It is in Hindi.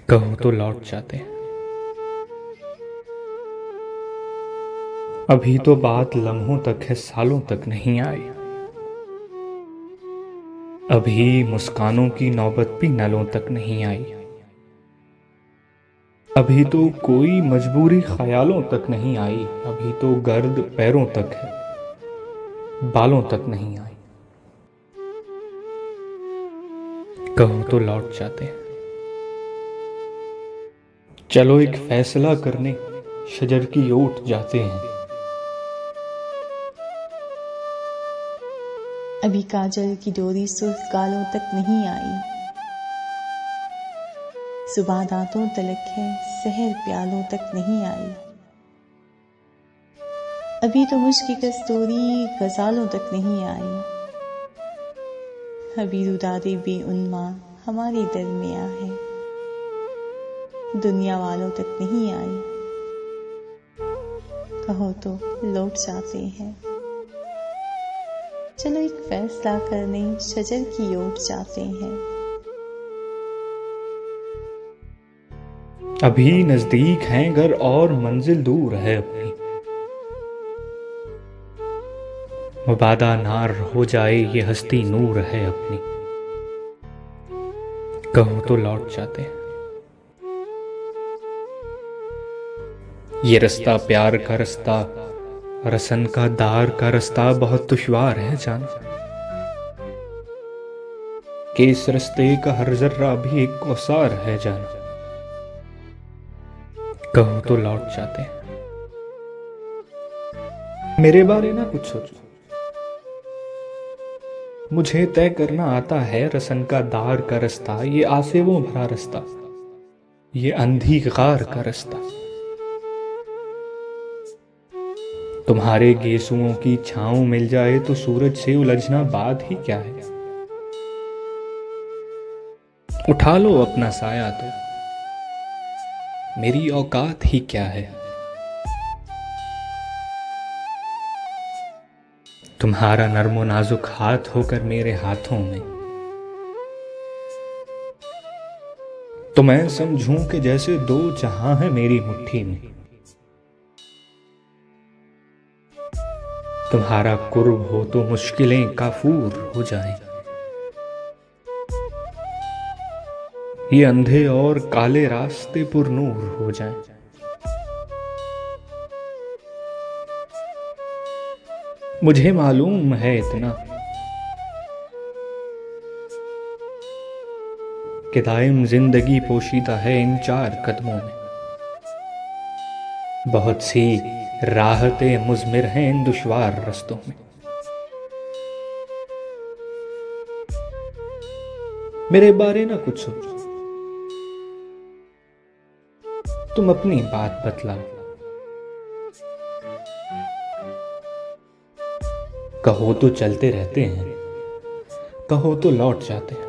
कहो तो लौट जाते। अभी तो बात लम्हों तक है, सालों तक नहीं आई। अभी मुस्कानों की नौबत भी नलों तक नहीं आई। अभी तो कोई मजबूरी ख्यालों तक नहीं आई। अभी तो गर्द पैरों तक है, बालों तक नहीं आई। कहो तो लौट जाते। चलो एक फैसला करने शजर की ओट जाते हैं। अभी काजल की डोरी सुर्ख गालों तक नहीं आई। सुबह दांतों तलक है, सहर प्यालों तक नहीं आई। अभी तो मुश्क की कस्तूरी गजालों तक नहीं आई। अभी रुदादे बेउन्मा हमारे दरमिया है, दुनिया वालों तक नहीं आई। कहो तो लौट जाते हैं। चलो एक फैसला करने शजर की ओट जाते हैं। अभी नजदीक हैं घर और मंजिल दूर है अपनी। मुबादा नार हो जाए ये हस्ती नूर है अपनी। कहो तो लौट जाते। ये रास्ता प्यार का रास्ता, रसन का दार का रास्ता बहुत दुश्वार है जाना। कि इस रास्ते का हर जर्रा भी एक कौसार है जाना। कहो तो लौट जाते। मेरे बारे ना कुछ सोचो, मुझे तय करना आता है रसन का दार का रास्ता। ये आसेवों भरा रास्ता, ये अंधी गार का रास्ता। तुम्हारे गेसुओं की छांव मिल जाए तो सूरज से उलझना बात ही क्या है। उठा लो अपना साया तो मेरी औकात ही क्या है। तुम्हारा नर्मो नाजुक हाथ होकर मेरे हाथों में, तो मैं समझूं कि जैसे दो जहां है मेरी मुट्ठी में। तुम्हारा कुर्ब हो तो मुश्किलें काफूर हो जाएं। ये अंधे और काले रास्ते पुरनूर हो जाएं। मुझे मालूम है इतना कि दायम जिंदगी पोशीदा है इन चार कदमों में। बहुत सी राहतें मुज़मिर हैं इन दुश्वार रास्तों में। मेरे बारे ना कुछ सोचो, तुम अपनी बात बतलाओ। कहो तो चलते रहते हैं, कहो तो लौट जाते हैं।